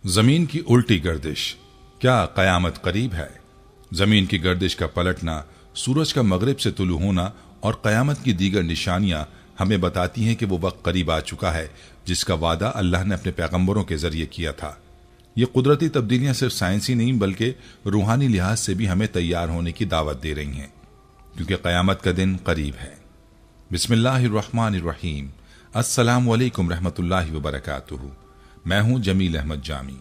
जमीन की उल्टी गर्दिश, क्या कयामत करीब है? जमीन की गर्दिश का पलटना, सूरज का मगरिब से तुलू होना और कयामत की दीगर निशानियां हमें बताती हैं कि वो वक्त करीब आ चुका है जिसका वादा अल्लाह ने अपने पैगंबरों के जरिए किया था। ये कुदरती तब्दीलियां सिर्फ साइंसी नहीं बल्कि रूहानी लिहाज से भी हमें तैयार होने की दावत दे रही हैं, क्योंकि कयामत का दिन करीब है। बिस्मिल्लाहिर्रहमानिर्रहीम। अस्सलामु अलैकुम रहमतुल्लाहि व बरकातुहू। मैं हूं जमील अहमद जामी।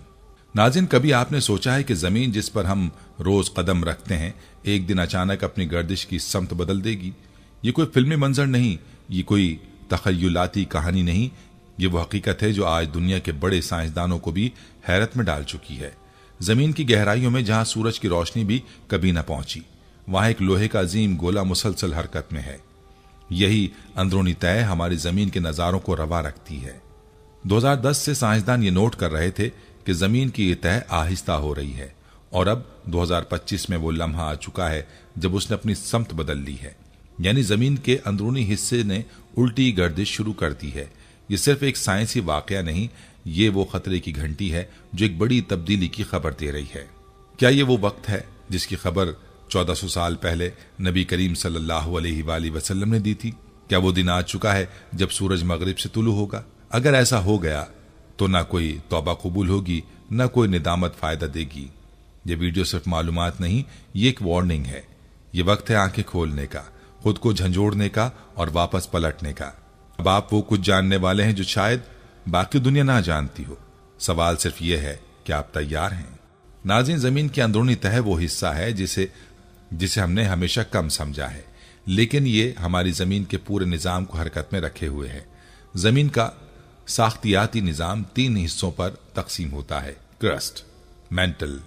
नाज़रीन, कभी आपने सोचा है कि जमीन जिस पर हम रोज कदम रखते हैं एक दिन अचानक अपनी गर्दिश की समत बदल देगी? ये कोई फिल्मी मंजर नहीं, ये कोई तखय्युलाती कहानी नहीं, ये वो हकीकत है जो आज दुनिया के बड़े साइंसदानों को भी हैरत में डाल चुकी है। जमीन की गहराइयों में जहां सूरज की रोशनी भी कभी न पहुंची, वहां एक लोहे का अजीम गोला मुसलसल हरकत में है। यही अंदरूनी तय हमारी जमीन के नजारों को रवा रखती है। 2010 से साइंसदान ये नोट कर रहे थे कि जमीन की ये तय आहिस्ता हो रही है और अब 2025 में वो लम्हा आ चुका है जब उसने अपनी समत बदल ली है, यानी जमीन के अंदरूनी हिस्से ने उल्टी गर्दिश शुरू कर दी है। ये सिर्फ एक साइंसी वाकया नहीं, ये वो खतरे की घंटी है जो एक बड़ी तब्दीली की खबर दे रही है। क्या ये वो वक्त है जिसकी खबर 1400 साल पहले नबी करीम सल्लल्लाहु अलैहि वसल्लम ने दी थी? क्या वो दिन आ चुका है जब सूरज मगरिब से तुलू होगा? अगर ऐसा हो गया तो ना कोई तौबा कबूल होगी, ना कोई निदामत फायदा देगी। ये वीडियो सिर्फ मालूमात नहीं, ये एक वार्निंग है। ये वक्त है आंखें खोलने का, खुद को झंझोड़ने का और वापस पलटने का। अब आप वो कुछ जानने वाले हैं जो शायद बाकी दुनिया ना जानती हो। सवाल सिर्फ ये है कि आप तैयार हैं? नाज़रीन, जमीन की अंदरूनी तह वो हिस्सा है जिसे हमने हमेशा कम समझा है, लेकिन ये हमारी जमीन के पूरे निजाम को हरकत में रखे हुए है। जमीन का साख्तियाती निजाम 3 हिस्सों पर तकसीम होता है: क्रस्ट, मेंटल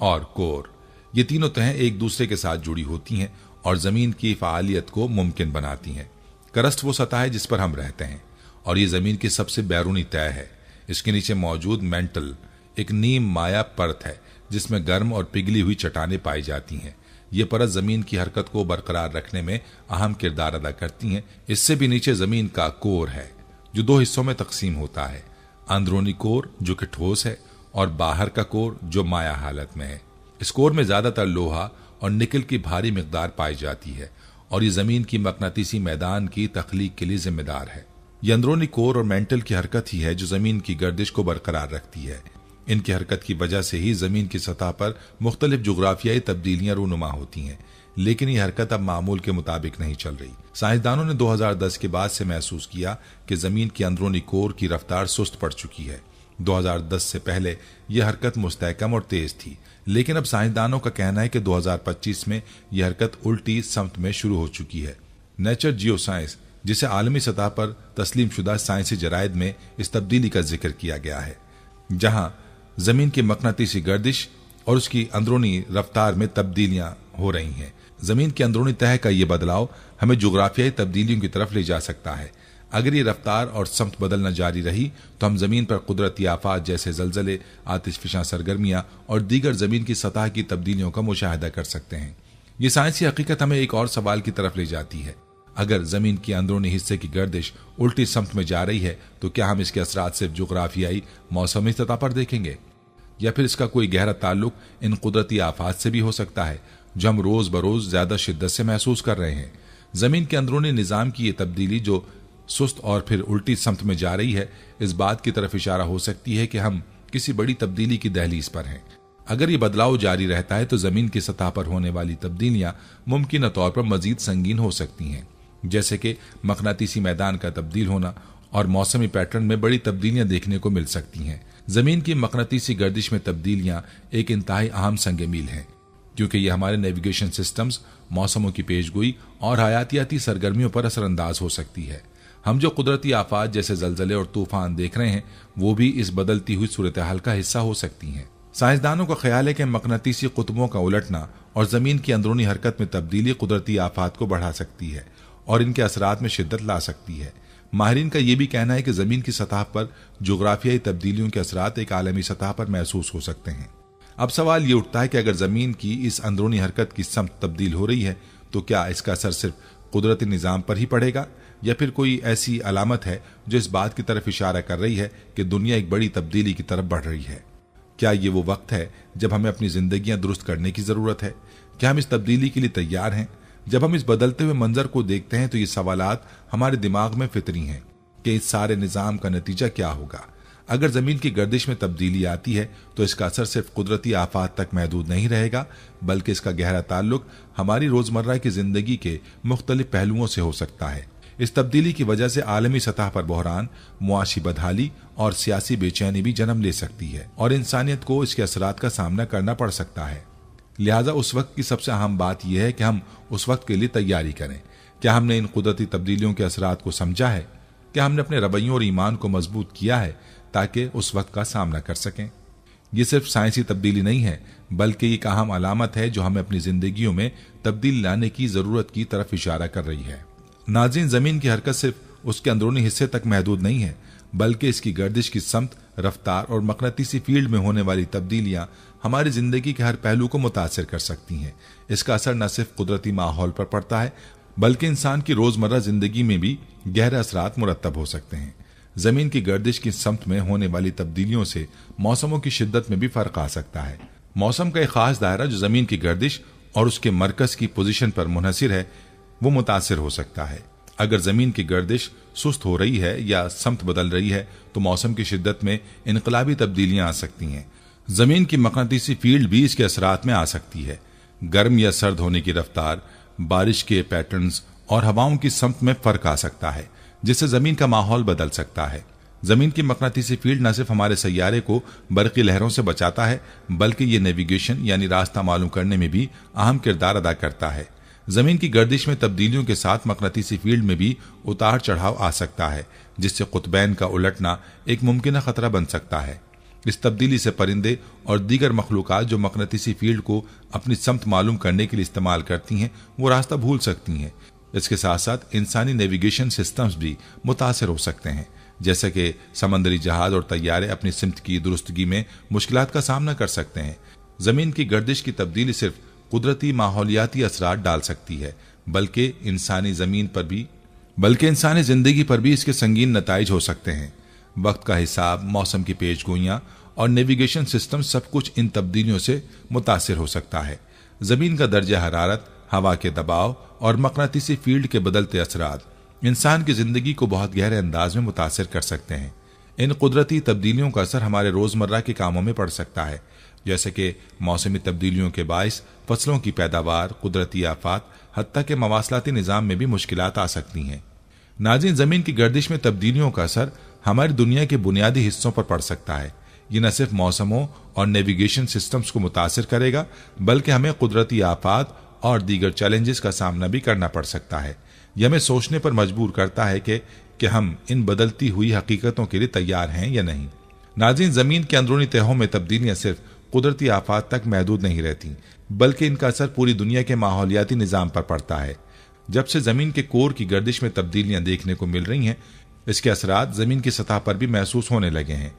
और कोर। ये तीनों तहें एक दूसरे के साथ जुड़ी होती हैं और जमीन की फालियत को मुमकिन बनाती हैं। क्रस्ट वो सतह है जिस पर हम रहते हैं और ये जमीन की सबसे बैरूनी तह है। इसके नीचे मौजूद मेंटल एक नीम माया परत है जिसमें गर्म और पिघली हुई चट्टानें पाई जाती हैं। ये परत जमीन की हरकत को बरकरार रखने में अहम किरदार अदा करती हैं। इससे भी नीचे जमीन का कोर है जो 2 हिस्सों में तकसीम होता है: अंदरूनी कोर जो कि ठोस है और बाहर का कोर जो माया हालत में है। इस कोर में ज्यादातर लोहा और निकल की भारी मिकदार पाई जाती है और ये जमीन की मकनातीसी मैदान की तख्लीक के लिए जिम्मेदार है। ये अंदरूनी कोर और मेंटल की हरकत ही है जो जमीन की गर्दिश को बरकरार रखती है। इनकी हरकत की वजह से ही जमीन की सतह पर मुख्तलिफ जुग्राफियाई तब्दीलियां रूनुमा होती हैं, लेकिन यह हरकत अब मामूल के मुताबिक नहीं चल रही। साइंसदानों ने 2010 के बाद से महसूस किया कि जमीन की अंदरूनी कोर की रफ्तार सुस्त पड़ चुकी है। 2010 से पहले यह हरकत मुस्तहकम और तेज थी, लेकिन अब साइंसदानों का कहना है कि 2025 में यह हरकत उल्टी समत में शुरू हो चुकी है। नेचर जियो साइंस, जिसे आलमी सतह पर तस्लीम शुदा साइंसी जरायद में इस तब्दीली का जिक्र किया गया है, जहां जमीन की मकनातीसी गर्दिश और उसकी अंदरूनी रफ्तार में तब्दीलियां हो रही हैं। जमीन की अंदरूनी तह का ये बदलाव हमें जुग्राफियाई तब्दीलियों की तरफ ले जा सकता है। अगर ये रफ्तार और समत बदलना जारी रही तो हम जमीन पर कुदरती आफात जैसे जलजले, आतिशफिशां सरगर्मियां और दीगर जमीन की सतह की तब्दीलियों का मुशाहिदा कर सकते हैं। ये साइंसी हकीकत हमें एक और सवाल की तरफ ले जाती है: अगर जमीन की अंदरूनी हिस्से की गर्दिश उल्टी समत में जा रही है तो क्या हम इसके असरात सिर्फ जुग्राफियाई मौसमी सतह पर देखेंगे, या फिर इसका कोई गहरा ताल्लुक इन कुदरती आफात से भी हो सकता है जो हम रोज बरोज ज्यादा शिद्दत से महसूस कर रहे हैं? जमीन के अंदरूनी निजाम की ये तब्दीली जो सुस्त और फिर उल्टी समत में जा रही है, इस बात की तरफ इशारा हो सकती है कि हम किसी बड़ी तब्दीली की दहलीज पर हैं। अगर ये बदलाव जारी रहता है तो जमीन की सतह पर होने वाली तब्दीलियां मुमकिन तौर पर मजीद संगीन हो सकती हैं, जैसे कि मकनातीसी मैदान का तब्दील होना और मौसमी पैटर्न में बड़ी तब्दीलियां देखने को मिल सकती हैं। जमीन की मकनातीसी गर्दिश में तब्दीलियां एक इंतहाई अहम संग मील हैं, क्योंकि ये हमारे नेविगेशन सिस्टम्स, मौसमों की पेशगोई और हयातियाती सरगर्मियों पर असरअंदाज हो सकती है। हम जो कुदरती आफात जैसे जलजले और तूफान देख रहे हैं वो भी इस बदलती हुई सूरत हाल का हिस्सा हो सकती हैं। साइंसदानों का ख्याल है कि मकनातीसी कुतुबों का उलटना और जमीन की अंदरूनी हरकत में तब्दीली कुदरती आफात को बढ़ा सकती है और इनके असरात में शिद्दत ला सकती है। माहिरीन का यह भी कहना है कि जमीन की सतह पर जुग्राफियाई तब्दीलियों के असरात एक आलमी सतह पर महसूस हो सकते हैं। अब सवाल ये उठता है कि अगर जमीन की इस अंदरूनी हरकत की समत तब्दील हो रही है तो क्या इसका असर सिर्फ कुदरती निजाम पर ही पड़ेगा, या फिर कोई ऐसी अलामत है जो इस बात की तरफ इशारा कर रही है कि दुनिया एक बड़ी तब्दीली की तरफ बढ़ रही है? क्या ये वो वक्त है जब हमें अपनी जिंदगियां दुरुस्त करने की जरूरत है? क्या हम इस तब्दीली के लिए तैयार हैं? जब हम इस बदलते हुए मंजर को देखते हैं तो ये सवालात हमारे दिमाग में फितरी हैं कि इस सारे निजाम का नतीजा क्या होगा। अगर जमीन की गर्दिश में तब्दीली आती है तो इसका असर सिर्फ कुदरती आफात तक महदूद नहीं रहेगा, बल्कि इसका गहरा ताल्लुक हमारी रोजमर्रा की जिंदगी के मुख्तलिफ पहलुओं से हो सकता है। इस तब्दीली की वजह से आलमी सतह पर बहरान, मुआशी बदहाली और सियासी बेचैनी भी जन्म ले सकती है और इंसानियत को इसके असरात का सामना करना पड़ सकता है। लिहाजा उस वक्त की सबसे अहम बात यह है कि हम उस वक्त के लिए तैयारी करें। क्या हमने इन कुदरती तब्दीलियों के असरात को समझा है? क्या हमने अपने रवैयों और ईमान को मजबूत किया है ताकि उस वक्त का सामना कर सकें? ये सिर्फ साइंसी तब्दीली नहीं है, बल्कि एक अहम अलामत है जो हमें अपनी जिंदगियों में तब्दीली लाने की जरूरत की तरफ इशारा कर रही है। नाज़रीन, जमीन की हरकत सिर्फ उसके अंदरूनी हिस्से तक महदूद नहीं है, बल्कि इसकी गर्दिश की समत, रफ्तार और मकनातीसी फील्ड में होने वाली तब्दीलियां हमारी जिंदगी के हर पहलू को मुतासिर कर सकती हैं। इसका असर न सिर्फ कुदरती माहौल पर पड़ता है, बल्कि इंसान की रोजमर्रा जिंदगी में भी गहरे असरात मुरत्तब हो सकते हैं। जमीन की गर्दिश की समत में होने वाली तब्दीलियों से मौसमों की शिद्दत में भी फर्क आ सकता है। मौसम का एक खास दायरा जो जमीन की गर्दिश और उसके मरकज की पोजीशन पर मुनहसिर है, वो मुतासिर हो सकता है। अगर जमीन की गर्दिश सुस्त हो रही है या समत बदल रही है तो मौसम की शिद्दत में इनकलाबी तब्दीलियां आ सकती हैं। जमीन की मकनातीसी फील्ड भी इसके असरात में आ सकती है। गर्म या सर्द होने की रफ्तार, बारिश के पैटर्न्स और हवाओं की समत में फर्क आ सकता है, जिससे जमीन का माहौल बदल सकता है। जमीन की मकनातीसी फील्ड न सिर्फ हमारे सैयारे को बर्की लहरों से बचाता है, बल्कि ये नेविगेशन यानी रास्ता मालूम करने में भी अहम किरदार अदा करता है। जमीन की गर्दिश में तब्दीलियों के साथ मकनातीसी फील्ड में भी उतार चढ़ाव आ सकता है, जिससे कुतबैन का उलटना एक मुमकिन खतरा बन सकता है। इस तब्दीली से परिंदे और दीगर मखलूकात जो मकनातीसी फील्ड को अपनी समत मालूम करने के लिए इस्तेमाल करती हैं, वो रास्ता भूल सकती हैं। इसके साथ साथ इंसानी नेविगेशन सिस्टम्स भी मुतासर हो सकते हैं, जैसे कि समंदरी जहाज और तैयारे अपनी सिमत की दुरुस्तगी में मुश्किलात का सामना कर सकते हैं। जमीन की गर्दिश की तब्दीली सिर्फ कुदरती माहौलियाती असरात डाल सकती है, बल्कि इंसानी जिंदगी पर भी इसके संगीन नताइज हो सकते हैं। वक्त का हिसाब, मौसम की पेशगोइयां और नेविगेशन सिस्टम सब कुछ इन तब्दीलियों से मुतासिर हो सकता है। जमीन का दर्जा हरारत, हवा के दबाव और मकनातीसी फील्ड के बदलते असरात इंसान की जिंदगी को बहुत गहरे अंदाज में मुतासिर कर सकते हैं। इन कुदरती तब्दीलियों का असर हमारे रोजमर्रा के कामों में पड़ सकता है, जैसे कि मौसमी तब्दीलियों के बाइस फसलों की पैदावार, कुदरती आफात, हत्ता के मवासलाती निजाम में भी मुश्किलात आ सकती हैं। नाज़रीन, जमीन की गर्दिश में तब्दीलियों का असर हमारी दुनिया के बुनियादी हिस्सों पर पड़ सकता है। ये न सिर्फ मौसमों और नेविगेशन सिस्टम्स को मुतासिर करेगा, बल्कि हमें कुदरती आफात और दीगर चैलेंजेस का सामना भी करना पड़ सकता है। यह हमें सोचने पर मजबूर करता है कि हम इन बदलती हुई हकीकतों के लिए तैयार हैं या नहीं। नाज़रीन, जमीन के अंदरूनी तहों में तब्दीलियां सिर्फ कुदरती आफात तक महदूद नहीं रहती, बल्कि इनका असर पूरी दुनिया के माहौलियाती निजाम पर पड़ता है। जब से जमीन के कोर की गर्दिश में तब्दीलियां देखने को मिल रही हैं, इसके असरात जमीन की सतह पर भी महसूस होने लगे हैं।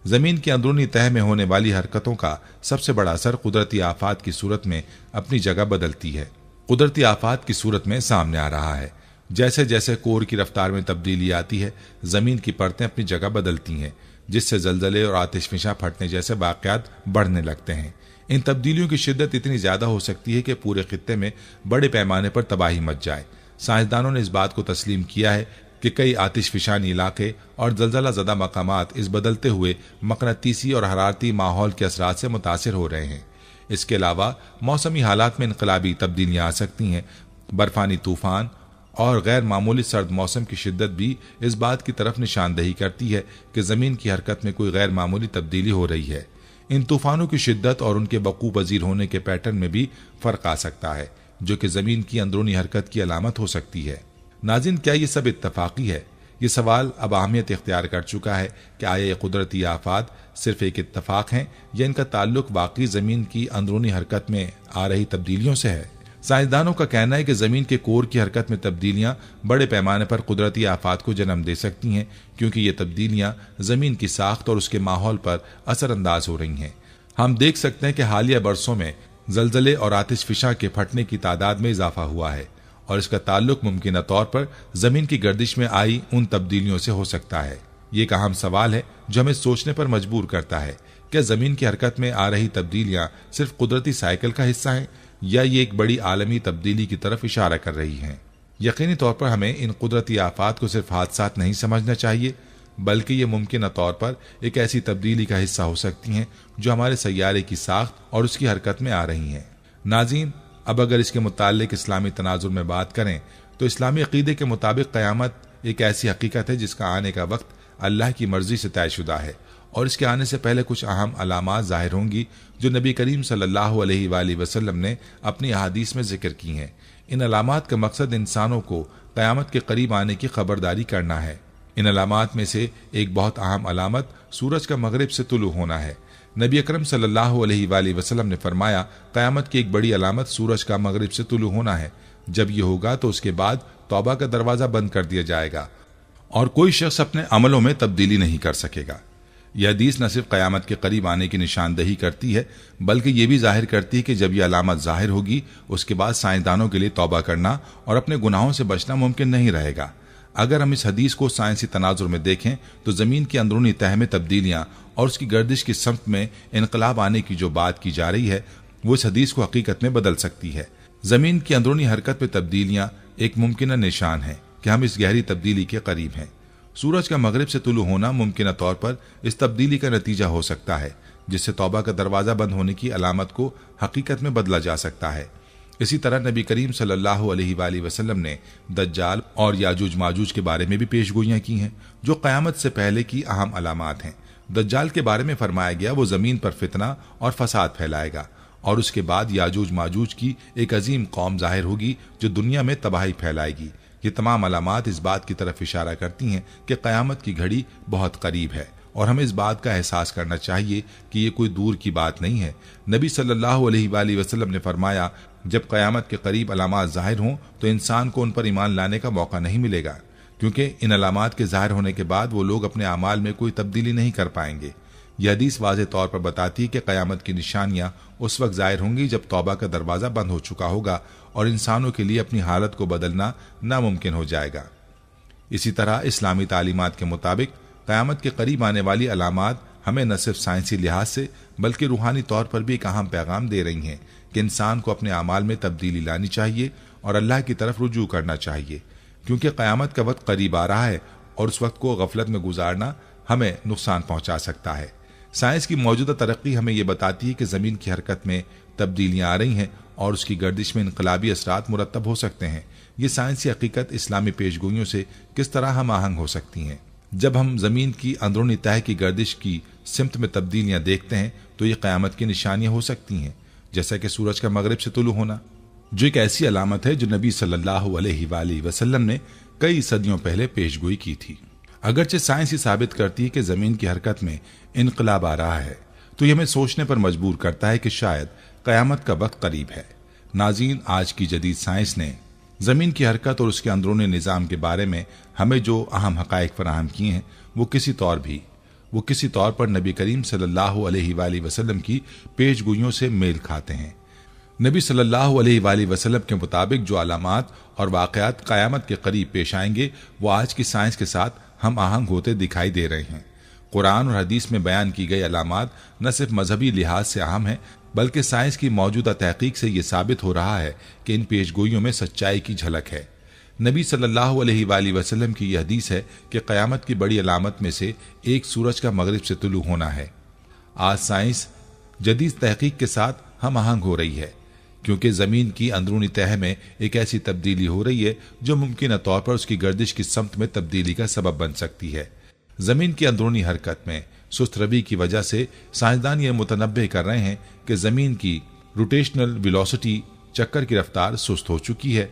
जमीन की अंदरूनी तह में होने वाली हरकतों का सबसे बड़ा असर कुदरती आफात की सूरत में अपनी जगह बदलती है। कुदरती आफात की सूरत में सामने आ रहा है। जैसे जैसे कोर की रफ्तार में तब्दीली आती है, जमीन की परतें अपनी जगह बदलती हैं, जिससे जलजले और आतिशफिशा फटने जैसे वाकयात बढ़ने लगते हैं। इन तब्दीलियों की शिद्दत इतनी ज्यादा हो सकती है कि पूरे खित्ते में बड़े पैमाने पर तबाही मच जाए। साइंसदानों ने इस बात को तस्लीम किया है कि कई आतिशफिशानी इलाके और जलजला ज़दा मकामात इस बदलते हुए मकनातीसी और हरारती माहौल के असरात से मुतासिर हो रहे हैं। इसके अलावा मौसमी हालात में इनकलाबी तब्दीलियां आ सकती हैं। बर्फानी तूफान और गैर मामूली सर्द मौसम की शिद्दत भी इस बात की तरफ निशानदही करती है कि जमीन की हरकत में कोई गैर मामूली तब्दीली हो रही है। इन तूफानों की शिद्दत और उनके वकूअ पजीर होने के पैटर्न में भी फर्क आ सकता है, जो कि जमीन की अंदरूनी हरकत की अलामत हो सकती है। नाज़रीन, क्या ये सब इत्तफाकी है? ये सवाल अब अहमियत इख्तियार कर चुका है कि आया ये कुदरती आफात सिर्फ एक इत्तफाक हैं या इनका ताल्लुक वाकई जमीन की अंदरूनी हरकत में आ रही तब्दीलियों से है। साइंसदानों का कहना है कि जमीन के कोर की हरकत में तब्दीलियां बड़े पैमाने पर कुदरती आफात को जन्म दे सकती हैं, क्योंकि ये तब्दीलियां जमीन की साख्त और उसके माहौल पर असरअंदाज हो रही हैं। हम देख सकते हैं कि हालिया बरसों में जलजले और आतिशफिशा के फटने की तादाद में इजाफा हुआ है, और इसका ताल्लुक मुमकिन तौर पर जमीन की गर्दिश में आई उन तब्दीलियों से हो सकता है। ये एक अहम सवाल है जो हमें सोचने पर मजबूर करता है क्या जमीन की हरकत में आ रही तब्दीलियां सिर्फ कुदरती साइकिल का हिस्सा हैं या ये एक बड़ी आलमी तब्दीली की तरफ इशारा कर रही हैं? यकीनी तौर पर हमें इन कुदरती आफात को सिर्फ हादसात नहीं समझना चाहिए, बल्कि ये मुमकिन तौर पर एक ऐसी तब्दीली का हिस्सा हो सकती हैं जो हमारे सैयारे की साख्त और उसकी हरकत में आ रही हैं। नाज़रीन, अब अगर इसके मुताल्लिक इस्लामी तनाजुर में बात करें तो इस्लामी अकीदे के मुताबिक क़यामत एक ऐसी हकीकत है जिसका आने का वक्त अल्लाह की मर्जी से तयशुदा है और इसके आने से पहले कुछ अहम अलामात जाहिर होंगी जो नबी करीम सल्लल्लाहु अलैहि वसल्लम ने अपनी अहादीस में जिक्र की हैं। इन अलामात का मकसद इंसानों को क़यामत के करीब आने की खबरदारी करना है। इन अलामात में से एक बहुत अहम अलामत सूरज का मगरिब से तुलू होना है। नबी अकरम सल्लल्लाहु अलैहि वसल्लम ने फरमाया, क़यामत की एक बड़ी अलामत सूरज का मगरिब से तुलू होना है। जब ये होगा तो उसके बाद तौबा का दरवाजा बंद कर दिया जाएगा और कोई शख्स अपने अमलों में तब्दीली नहीं कर सकेगा। यह हदीस न सिर्फ क़यामत के करीब आने की निशानदही करती है, बल्कि ये भी जाहिर करती है कि जब यह अलामत जाहिर होगी उसके बाद साइंसदानों के लिए तौबा करना और अपने गुनाहों से बचना मुमकिन नहीं रहेगा। अगर हम इस हदीस को साइंसी तनाजुर में देखें तो जमीन की अंदरूनी तह में तब्दीलियां और उसकी गर्दिश की समत में इनकलाब आने की जो बात की जा रही है वो इस हदीस को हकीकत में बदल सकती है। जमीन की अंदरूनी हरकत में तब्दीलियां एक मुमकिन निशान है कि हम इस गहरी तब्दीली के करीब हैं। सूरज का मगरिब से तुलू होना मुमकिन तौर पर इस तब्दीली का नतीजा हो सकता है, जिससे तौबा का दरवाजा बंद होने की अलामत को हकीकत में बदला जा सकता है। इसी तरह नबी करीम सल्लल्लाहु अलैहि वसल्लम ने दज्जाल और याजूज माजूज के बारे में भी पेशगोइयां की हैं, जो क़यामत से पहले की अहम अलामात हैं। दज्जाल के बारे में फरमाया गया, वो जमीन पर फितना और फसाद फैलाएगा और उसके बाद याजूज माजूज की एक अजीम कौम जाहिर होगी जो दुनिया में तबाही फैलाएगी। ये तमाम अलामात इस बात की तरफ इशारा करती हैं कि क़यामत की घड़ी बहुत करीब है और हमें इस बात का एहसास करना चाहिए कि ये कोई दूर की बात नहीं है। नबी सल्लल्लाहु अलैहि वसल्लम ने फरमाया, जब क़यामत के करीब अलामात जाहिर हों तो इंसान को उन पर ईमान लाने का मौका नहीं मिलेगा, क्योंकि इन अलामात के जाहिर होने के बाद वो लोग अपने अमाल में कोई तब्दीली नहीं कर पाएंगे। यह हदीस वाज़ेह तौर पर बताती है कि क़यामत की निशानियां उस वक्त जाहिर होंगी जब तौबा का दरवाज़ा बंद हो चुका होगा और इंसानों के लिए अपनी हालत को बदलना नामुमकिन हो जाएगा। इसी तरह इस्लामी तालीमात के मुताबिक क़यामत के करीब आने वाली अलामात हमें न सिर्फ साइंसी लिहाज से बल्कि रूहानी तौर पर भी एक अहम पैगाम दे रही हैं कि इंसान को अपने अमाल में तब्दीली लानी चाहिए और अल्लाह की तरफ रुजू करना चाहिए, क्योंकि क़यामत का वक्त करीब आ रहा है और उस वक्त को गफलत में गुजारना हमें नुकसान पहुंचा सकता है। साइंस की मौजूदा तरक्की हमें यह बताती है कि जमीन की हरकत में तब्दीलियां आ रही हैं और उसकी गर्दिश में इनकलाबी असरात मुरतब हो सकते हैं। ये साइंसी हकीकत इस्लामी पेशगोइयों से किस तरह हम आहंग हो सकती हैं? जब हम जमीन की अंदरूनी तह की गर्दिश की सिमत में तब्दीलियां देखते हैं तो ये क़यामत की निशानियां हो सकती हैं, जैसा कि सूरज का मगरिब से तुलू होना, जो एक ऐसी अलामत है जो नबी सल्लल्लाहु अलैहि वसल्लम ने कई सदियों पहले पेशगोई की थी। अगरचे साइंस ही साबित करती है कि जमीन की हरकत में इनकलाब आ रहा है, तो ये हमें सोचने पर मजबूर करता है कि शायद क़यामत का वक्त करीब है। नाज़रीन, आज की जदीद साइंस ने जमीन की हरकत और उसके अंदरूनी निज़ाम के बारे में हमें जो अहम हक़ाइक़ फराहम किए हैं वो किसी तौर पर नबी करीम सल्लल्लाहु अलैहि वसल्लम की पेशगोइयों से मेल खाते हैं। नबी सल्लल्लाहु अलैहि वसल्लम के मुताबिक जो अलामात और वाक़यात क़यामत के करीब पेश आएंगे वो आज की साइंस के साथ हम आहंग होते दिखाई दे रहे हैं। कुरान और हदीस में बयान की गई अलामात न सिर्फ मजहबी लिहाज से अहम है, बल्कि साइंस की मौजूदा तहकीक से ये साबित हो रहा है कि इन पेशगोइयों में सच्चाई की झलक है। नबी सल्लल्लाहु अलैहि वसल्लम की यह हदीस है कि क़यामत की बड़ी अलामत में से एक सूरज का मगरिब से तुलू होना है। आज साइंस जदीद तहकीक के साथ हम आहंग हो रही है, क्योंकि जमीन की अंदरूनी तह में एक ऐसी तब्दीली हो रही है जो मुमकिन तौर पर उसकी गर्दिश की समत में तब्दीली का सबब बन सकती है। जमीन की अंदरूनी हरकत में सुस्त रवि की वजह से साइंसदान ये मुतनब्बे कर रहे हैं कि जमीन की रोटेशनल वेलोसिटी, चक्कर की रफ्तार सुस्त हो चुकी है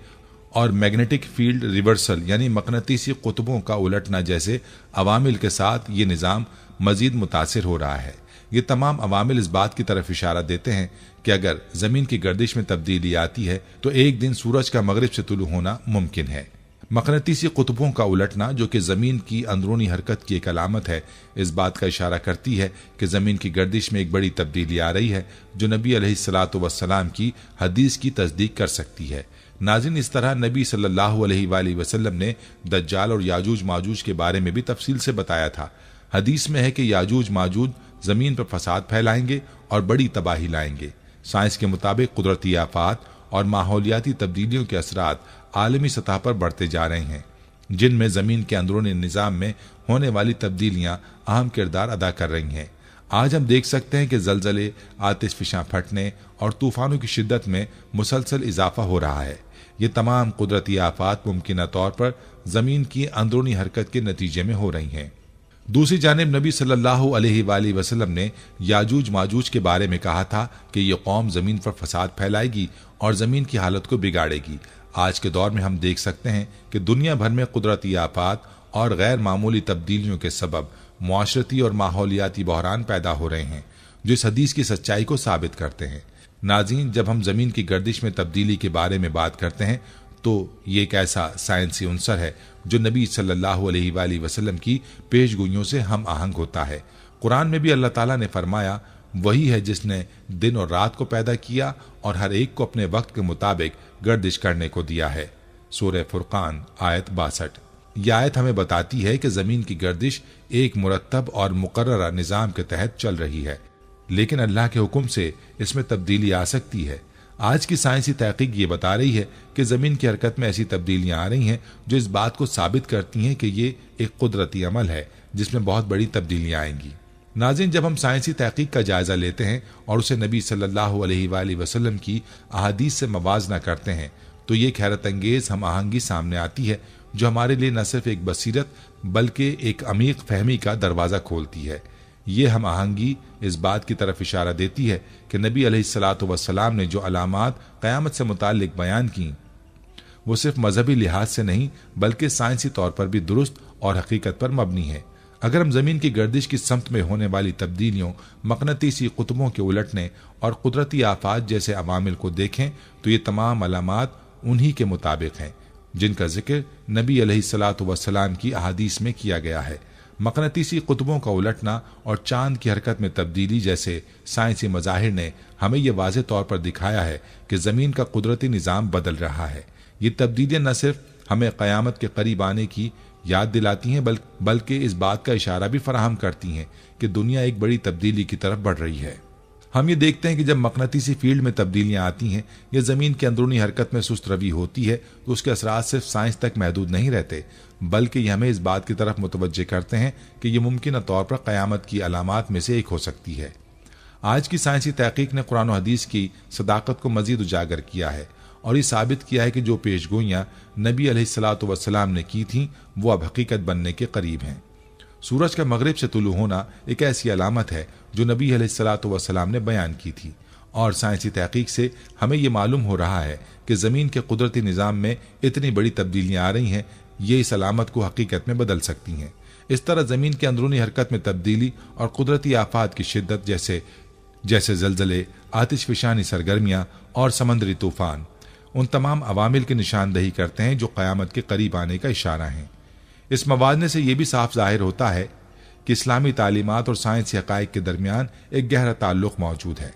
और मैग्नेटिक फील्ड रिवर्सल यानी मकनतीसी कुतुबों का उलटना जैसे अवामिल के साथ ये निज़ाम मजीद मुतासिर हो रहा है। ये तमाम अवामिल इस बात की तरफ इशारा देते हैं कि अगर जमीन की गर्दिश में तब्दीली आती है तो एक दिन सूरज का मगरिब से तुलू होना मुमकिन है। मकनतीसी कुतुबों का उलटना, जो कि जमीन की अंदरूनी हरकत की एक अलामत है, इस बात का इशारा करती है कि जमीन की गर्दिश में एक बड़ी तब्दीली आ रही है जो नबी अलैहिस्सलातु वस्सलाम की हदीस की तस्दीक कर सकती है। नाज़रीन, इस तरह नबी सल्लल्लाहु अलैहि वसल्लम ने दज्जाल और याजूज माजूज के बारे में भी तफसील से बताया था। हदीस में है कि याजूज माजूज जमीन पर फसाद फैलाएंगे और बड़ी तबाही लाएंगे। साइंस के मुताबिक कुदरती आफात और माहौलियाती तब्दीलियों के असरात आलमी सतह पर बढ़ते जा रहे हैं, जिनमें जमीन के अंदरूनी निजाम में होने वाली तब्दीलियां अहम किरदार अदा कर रही हैं। आज हम देख सकते हैं कि जलजले, आतिशफिशां फटने और तूफानों की शिद्दत में मुसलसल इजाफा हो रहा है। ये तमाम कुदरती आफात मुमकिन तौर पर जमीन की अंदरूनी हरकत के नतीजे में हो रही हैं। दूसरी जानिब नबी सल्लल्लाहु अलैहि वसल्लम ने याजूज माजूज के बारे में कहा था कि ये कौम जमीन पर फसाद फैलाएगी और जमीन की हालत को बिगाड़ेगी। आज के दौर में हम देख सकते हैं कि दुनिया भर में कुदरती आफात और गैर मामूली तब्दीलियों के सबब मुआशरती और माहौलियाती बहरान पैदा हो रहे हैं, जो इस हदीस की सच्चाई को साबित करते हैं। नाज़रीन, जब हम जमीन की गर्दिश में तब्दीली के बारे में बात करते हैं तो ये एक ऐसा साइंसी उनसर है जो नबी सल्लल्लाहु अलैहि वसल्लम की पेशगोइयों से हम आहंग होता है। कुरान में भी अल्लाह ताला ने फरमाया, वही है जिसने दिन और रात को पैदा किया और हर एक को अपने वक्त के मुताबिक गर्दिश करने को दिया है। सूरह फुरकान आयत 62। यह आयत हमें बताती है कि जमीन की गर्दिश एक मुरत्तब और मुकर्ररा निजाम के तहत चल रही है, लेकिन अल्लाह के हुक्म से इसमें तब्दीली आ सकती है। आज की साइंसी तहकीक ये बता रही है कि जमीन की हरकत में ऐसी तब्दीलियां आ रही हैं जो इस बात को साबित करती हैं कि ये एक कुदरती अमल है जिसमें बहुत बड़ी तब्दीलियां आएंगी। नाज़रीन, जब हम साइंसी तहकीक का जायजा लेते हैं और उसे नबी सल्लल्लाहु अलैहि वसल्लम की अहादीस से मवाजना करते हैं तो ये हैरत अंगेज हम आहंगी सामने आती है जो हमारे लिए न सिर्फ एक बसीरत बल्कि एक अमीक फहमी का दरवाजा खोलती है। ये हम आहंगी इस बात की तरफ इशारा देती है कि नबी अलैहिस्सलातु वस्सलाम ने जो अलामात क़यामत से मुताल्लिक बयान की वो सिर्फ मजहबी लिहाज से नहीं बल्कि साइंसी तौर पर भी दुरुस्त और हकीकत पर मबनी है। अगर हम जमीन की गर्दिश की समत में होने वाली तब्दीलियों, मकनतीसी कुतुबों के उलटने और कुदरती आफात जैसे अवामिल को देखें तो ये तमाम अलामात उन्हीं के मुताबिक हैं जिनका जिक्र नबी अलैहिस्सलातु वस्सलाम की अहादीस में किया गया है। मकनतीसी कुतुबों का उलटना और चांद की हरकत में तब्दीली जैसे साइंसी मज़ाहिर ने हमें यह वाज़ेह तौर पर दिखाया है कि ज़मीन का कुदरती निज़ाम बदल रहा है। ये तब्दीलियां न सिर्फ हमें क़यामत के करीब आने की याद दिलाती हैं बल्कि इस बात का इशारा भी फराहम करती हैं कि दुनिया एक बड़ी तब्दीली की तरफ बढ़ रही है। हम ये देखते हैं कि जब मकनतीसी फील्ड में तब्दीलियां आती हैं या ज़मीन की अंदरूनी हरकत में सुस्त रवी होती है तो उसके असरात सिर्फ साइंस तक महदूद नहीं रहते बल्कि ये हमें इस बात की तरफ मुतवज्जे करते हैं कि यह मुमकिन तौर पर क़यामत की अलामात में से एक हो सकती है। आज की साइंसी तहकीक ने कुरान और हदीस की सदाकत को मजीद उजागर किया है और ये साबित किया है कि जो पेशगोइयां नबी अलैहिस्सलातु वस्सलाम ने की थीं वो अब हकीकत बनने के करीब हैं। सूरज का मगरिब से तुलू होना एक ऐसी अलामत है जो नबी अलैहिस्सलातु वस्सलाम ने बयान की थी और साइंसी तहकीक से हमें ये मालूम हो रहा है कि ज़मीन के कुदरती निज़ाम में इतनी बड़ी तब्दीलियां आ रही हैं, ये इस अलामत को हकीकत में बदल सकती हैं। इस तरह ज़मीन की अंदरूनी हरकत में तब्दीली और कुदरती आफात की शिद्दत जैसे जलजले, आतिशफिशानी सरगर्मियां और समंदरी तूफान उन तमाम अवामिल की निशानदही करते हैं जो क़यामत के करीब आने का इशारा हैं। इस मवाज़ने से यह भी साफ जाहिर होता है कि इस्लामी तालीमात और साइंसी हक़ाइक़ के दरमियान एक गहरा ताल्लुक़ मौजूद है।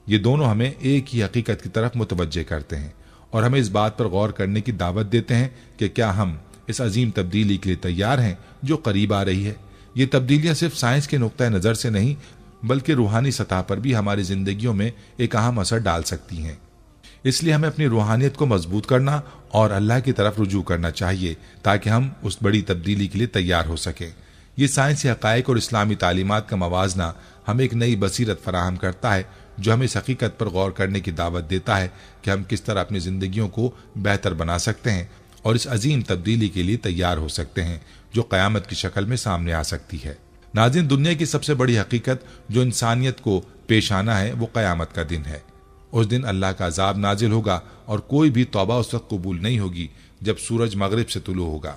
ये दोनों हमें एक ही हकीकत की तरफ मुतवज्जे करते हैं और हमें इस बात पर गौर करने की दावत देते हैं कि क्या हम इस अजीम तब्दीली के लिए तैयार हैं जो करीब आ रही है। ये तब्दीलियां सिर्फ साइंस के नुक्ता नज़र से नहीं बल्कि रूहानी सतह पर भी हमारी जिंदगियों में एक अहम असर डाल सकती हैं। इसलिए हमें अपनी रूहानियत को मजबूत करना और अल्लाह की तरफ रुजू करना चाहिए ताकि हम उस बड़ी तब्दीली के लिए तैयार हो सकें। ये साइंसी हक़ाइक़ और इस्लामी तालीमात का मवाजना हमें एक नई बसीरत फराहम करता है जो हमें इस हकीकत पर गौर करने की दावत देता है कि हम किस तरह अपनी जिंदगियों को बेहतर बना सकते हैं और इस अजीम तब्दीली के लिए तैयार हो सकते हैं जो क़यामत की शक्ल में सामने आ सकती है। नाज़रीन, दुनिया की सबसे बड़ी हकीकत जो इंसानियत को पेश आना है वो क़यामत का दिन है। उस दिन अल्लाह का अजाब नाजिल होगा और कोई भी तौबा उस वक्त कबूल नहीं होगी जब सूरज मगरिब से तुलू होगा।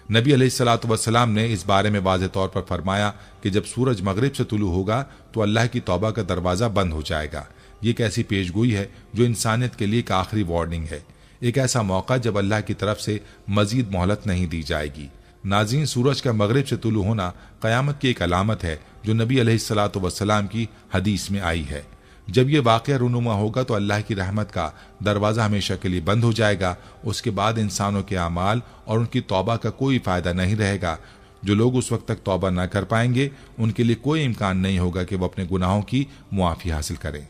नबी अलैहिस्सलातु वस्सलाम ने इस बारे में वाज़ेह तौर पर फरमाया कि जब सूरज मगरिब से तुलू होगा तो अल्लाह की तौबा का दरवाज़ा बंद हो जाएगा। ये एक ऐसी पेशगोई है जो इंसानियत के लिए एक आखिरी वार्निंग है, एक ऐसा मौका जब अल्लाह की तरफ से मजीद मोहलत नहीं दी जाएगी। नाज़रीन, सूरज का मगरिब से तुलू होना क़यामत की एक अलामत है जो नबी अलैहिस्सलातु वस्सलाम की हदीस में आई है। जब यह वाक़या रूनुमा होगा तो अल्लाह की रहमत का दरवाज़ा हमेशा के लिए बंद हो जाएगा। उसके बाद इंसानों के अमाल और उनकी तौबा का कोई फ़ायदा नहीं रहेगा जो लोग उस वक्त तक तौबा न कर पाएंगे उनके लिए कोई इम्कान नहीं होगा कि वो अपने गुनाहों की मुआफी हासिल करें।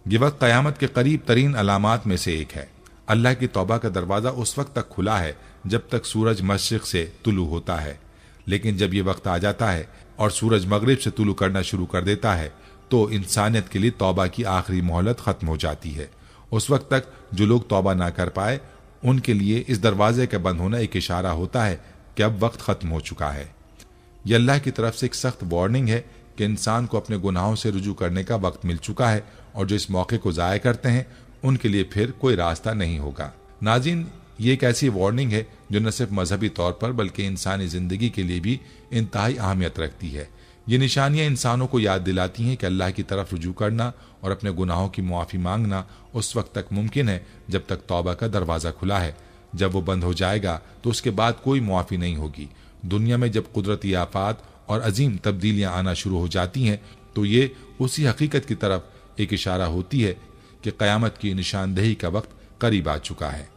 ये वक्त क़यामत के करीब तरीन अलामात में से एक है। अल्लाह की तौबा का दरवाज़ा उस वक्त तक खुला है जब तक सूरज मशरिक़ से तुलू होता है, लेकिन जब ये वक्त आ जाता है और सूरज मगरिब से तुलू करना शुरू कर देता है तो इंसानियत के लिए तौबा की आखिरी मोहलत ख़त्म हो जाती है। उस वक्त तक जो लोग तौबा ना कर पाए उनके लिए इस दरवाजे का बंद होना एक इशारा होता है कि अब वक्त ख़त्म हो चुका है। यह अल्लाह की तरफ से एक सख्त वार्निंग है कि इंसान को अपने गुनाहों से रुजू करने का वक्त मिल चुका है और जो इस मौके को ज़ाया करते हैं उनके लिए फिर कोई रास्ता नहीं होगा। नाज़रीन, ये एक ऐसी वार्निंग है जो न सिर्फ मजहबी तौर पर बल्कि इंसानी ज़िंदगी के लिए भी इंतहाई अहमियत रखती है। ये निशानियां इंसानों को याद दिलाती हैं कि अल्लाह की तरफ रुजू करना और अपने गुनाहों की मुआफ़ी मांगना उस वक्त तक मुमकिन है जब तक तौबा का दरवाज़ा खुला है। जब वो बंद हो जाएगा तो उसके बाद कोई मुआफ़ी नहीं होगी। दुनिया में जब कुदरती आफात और अजीम तब्दीलियां आना शुरू हो जाती हैं तो ये उसी हकीकत की तरफ एक इशारा होती है कि क़यामत की निशानदेही का वक्त करीब आ चुका है।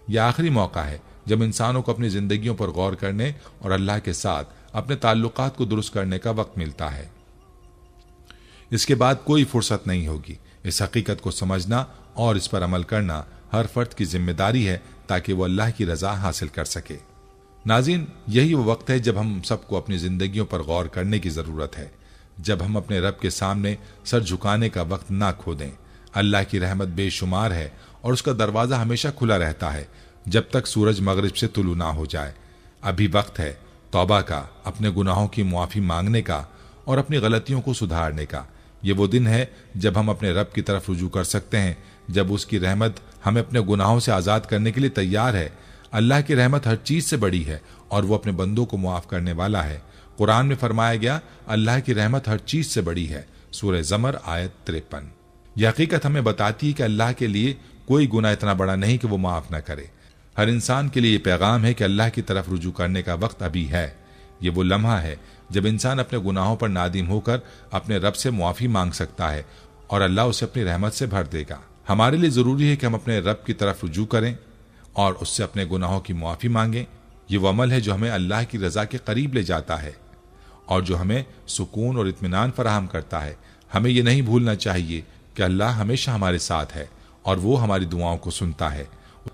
यह आखिरी मौका है जब इंसानों को अपनी जिंदगियों पर गौर करने और अल्लाह के साथ अपने ताल्लुकात को दुरुस्त करने का वक्त मिलता है। इसके बाद कोई फुर्सत नहीं होगी। इस हकीकत को समझना और इस पर अमल करना हर फर्द की जिम्मेदारी है ताकि वो अल्लाह की रजा हासिल कर सके। नाज़रीन, यही वो वक्त है जब हम सबको अपनी जिंदगियों पर गौर करने की जरूरत है, जब हम अपने रब के सामने सर झुकाने का वक्त ना खो दें। अल्लाह की रहमत बेशुमार है और उसका दरवाजा हमेशा खुला रहता है जब तक सूरज मगरिब से तुलू ना हो जाए। अभी वक्त है तौबा का, अपने गुनाहों की मुआफ़ी मांगने का और अपनी गलतियों को सुधारने का। ये वो दिन है जब हम अपने रब की तरफ रुजू कर सकते हैं, जब उसकी रहमत हमें अपने गुनाहों से आज़ाद करने के लिए तैयार है। अल्लाह की रहमत हर चीज़ से बड़ी है और वो अपने बंदों को मुआफ़ करने वाला है। कुरान में फरमाया गया, अल्लाह की रहमत हर चीज़ से बड़ी है। सूरह ज़मर आयत 53। यह हकीकत हमें बताती है कि अल्लाह के लिए कोई गुनाह इतना बड़ा नहीं कि वो माफ़ न करे। हर इंसान के लिए ये पैगाम है कि अल्लाह की तरफ रुजू करने का वक्त अभी है। ये वो लम्हा है जब इंसान अपने गुनाहों पर नादिम होकर अपने रब से मुआफ़ी मांग सकता है और अल्लाह उसे अपनी रहमत से भर देगा। हमारे लिए ज़रूरी है कि हम अपने रब की तरफ रुजू करें और उससे अपने गुनाहों की मुआफ़ी मांगें। ये वो अमल है जो हमें अल्लाह की रज़ा के करीब ले जाता है और जो हमें सुकून और इत्मीनान फराहम करता है। हमें ये नहीं भूलना चाहिए कि अल्लाह हमेशा हमारे साथ है और वो हमारी दुआओं को सुनता है।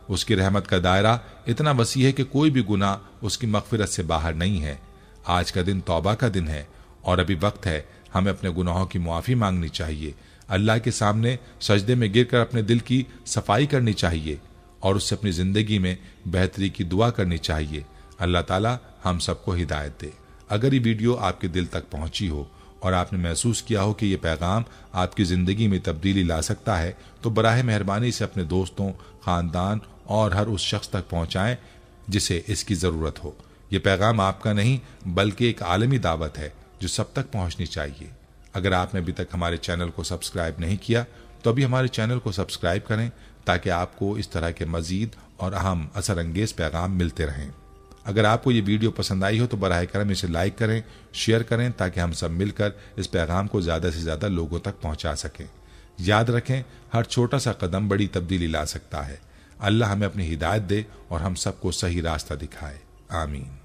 उसकी रहमत का दायरा इतना वसी है कि कोई भी गुनाह उसकी मग़फ़िरत से बाहर नहीं है। आज का दिन तौबा का दिन है और अभी वक्त है हमें अपने गुनाहों की मुआफ़ी मांगनी चाहिए। अल्लाह के सामने सजदे में गिरकर अपने दिल की सफाई करनी चाहिए और उससे अपनी ज़िंदगी में बेहतरी की दुआ करनी चाहिए। अल्लाह ताला हम सबको हिदायत दे। अगर ये वीडियो आपके दिल तक पहुंची हो और आपने महसूस किया हो कि ये पैगाम आपकी ज़िंदगी में तब्दीली ला सकता है तो बराह मेहरबानी से अपने दोस्तों, ख़ानदान और हर उस शख्स तक पहुँचाएँ जिसे इसकी ज़रूरत हो। ये पैगाम आपका नहीं बल्कि एक आलमी दावत है जो सब तक पहुँचनी चाहिए। अगर आपने अभी तक हमारे चैनल को सब्सक्राइब नहीं किया तो अभी हमारे चैनल को सब्सक्राइब करें ताकि आपको इस तरह के मज़ीद और अहम असरअंगेज़ पैगाम मिलते रहें। अगर आपको ये वीडियो पसंद आई हो तो बराह करम इसे लाइक करें, शेयर करें ताकि हम सब मिलकर इस पैगाम को ज़्यादा से ज़्यादा लोगों तक पहुँचा सकें। याद रखें, हर छोटा सा कदम बड़ी तब्दीली ला सकता है। अल्लाह हमें अपनी हिदायत दे और हम सबको सही रास्ता दिखाए। आमीन।